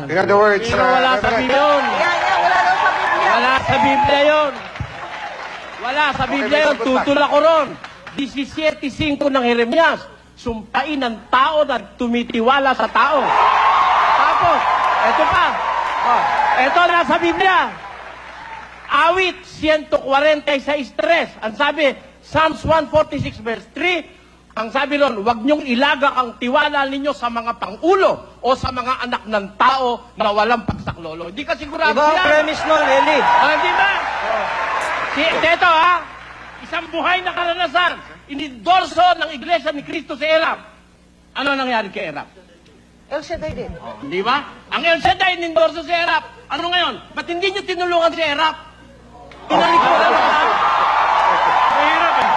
ng In other words, Pero wala sa Biblia yun. Wala daw sa Biblia. Wala sa Biblia yun. Wala sa Biblia yun. Tutula ko ron. 17:5 ng Jeremias. Sumpain ng tao na tumitiwala sa tao. Tapos, eto pa. Eto na sa Biblia. Awit 146:3. Ang sabi, Psalms 146 verse 3, ang sabi ron, huwag niyong ilagak ang tiwala ninyo sa mga pangulo o sa mga anak ng tao na walang pagsaklolo. Hindi ka sigurado Iba ang yan. premise nun, Eli. Di ba? Ito isang buhay na karanasan. Inidorso ng Iglesia ni Cristo sa Erap. Ano nangyari kay Erap? El Shaddai din. Di ba? Ang El Shaddai inidorso sa Erap. Ano ngayon? Ba't hindi niyo tinulungan si Erap? Pinalikuran mo lang. Mahirap eh.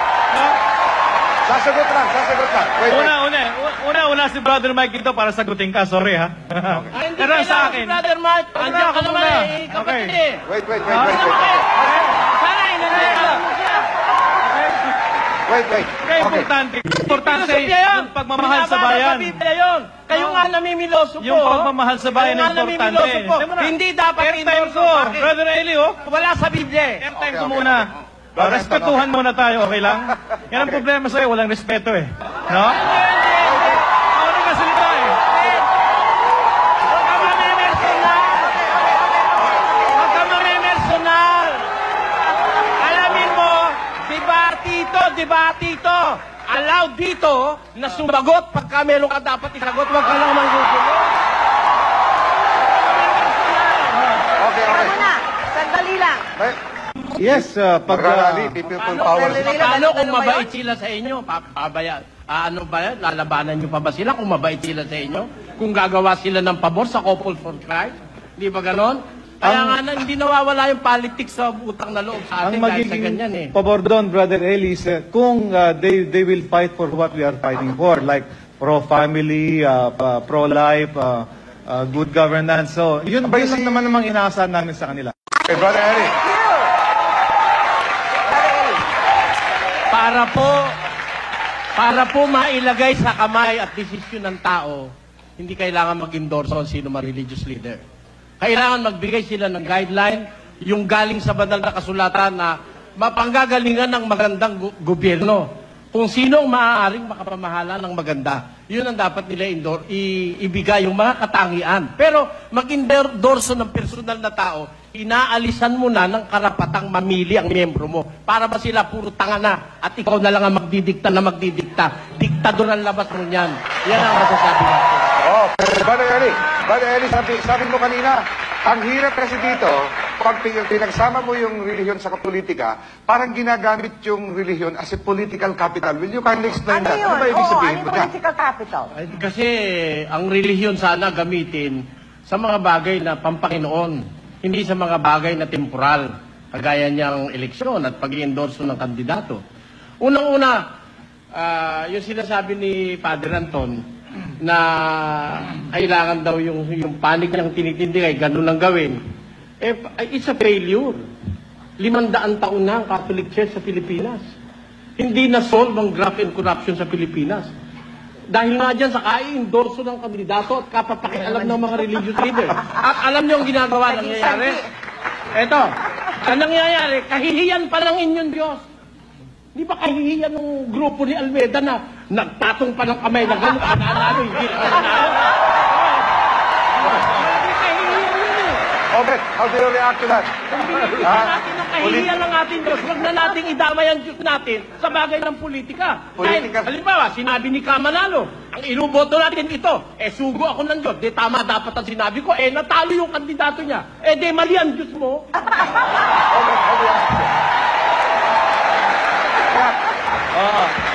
sasagot lang. Wait. Una si Brother Mike dito para sagutin ka. Sorry ha. Hindi Pero sa akin. Brother Mike, andiyan ka naman eh. Kapatid eh. Wait. Sana inanayaan mo siya. Wait. Kaya importante yung pagmamahal sa bayan. Sa Biblia yun. Kayo nga namimiloso po. Yung pagmamahal sa bayan Kayo nga importante. namimiloso po. Hindi dapat Airtime ko, Bakit? Brother Eli, oh. Wala sa Biblia eh. Airtime ko muna. Respetuhan muna tayo, okay lang? Yan ang problema sa'yo, walang respeto eh. No? Ako rin kasalita eh. Huwag ka mamimersonal. Alamin mo, dibatito. Allowed dito na sumagot pagka meron ka dapat isagot, huwag ka lang manggugulo. Okay. Tama na. Sandali lang. Yes, Pag-rally, people power. Paano kung mabait sila sa inyo? Ano ba yan? Lalabanan nyo pa ba sila kung mabait sila sa inyo? Kung gagawa sila ng pabor sa couple for Christ? Di ba ganon? Kaya nga hindi nawawala yung politics sa utang na loob sa atin dahil sa ganyan eh. Pabor doon, Brother Eli, kung they will fight for what we are fighting for, like pro-family, pro-life, good governance. So, yun lang naman namang inaasahan namin sa kanila. Okay, Brother Eric. Para po mailagay sa kamay at desisyon ng tao, hindi kailangan mag-endorse on sino man religious leader. Kailangan magbigay sila ng guideline, yung galing sa banal na kasulatan na mapanggagalingan ng magandang gobyerno. Kung sinong maaaring makapamahala ng maganda. Yun ang dapat nila ibigay, yung mga katangian. Pero mag-endorso ng personal na tao, inaalisan mo na ng karapatang mamili ang miyembro mo. Para ba sila puro tanga na at ikaw na lang ang magdidikta. Diktador ang labas mo niyan. Yan ang masasabi natin. Brother Eli, sabi mo kanina, ang hirap kasi dito, pag pinagsama mo yung relihiyon sa politika, parang ginagamit yung relihiyon as a political capital. Will you kindly explain Ano that? yun? Ano ba ibig sabihin Ano mo yung political capital? Kasi ang relihiyon sana gamitin sa mga bagay na pampanginoon, hindi sa mga bagay na temporal, kagaya niyang eleksyon at pag-i-endorso ng kandidato. Unang-una, yung sinasabi ni Father Anton, na kailangan daw yung panig niyang tinitindig ay ganun lang gawin. It's a failure. 500 taon na ang Catholic Church sa Pilipinas. Hindi na-solve ang graft and corruption sa Pilipinas. Dahil nga dyan sa kai-endorso ng kandidato at kapapakialam ng mga religious leader. At alam niyo ang ginagawa, nangyayari? Eto, ang nangyayari, kahihiyan pa ng inyong Diyos. Di ba kahihiyan ng grupo ni Almeida na nagtatong pa ng kamay na gano'n, ano, hindi na Okay, how do you react to that? natin ang kahihiyan ng ating Diyos. Huwag na nating idamay ang Diyos natin sa bagay ng politika. Dahil, halimbawa, sinabi ni Kamanalo, ang inuboto natin ito, sugo ako ng Diyos. Tama dapat ang sinabi ko, natalo yung kandidato niya. Mali ang Diyos mo. Okay, how do you react to that?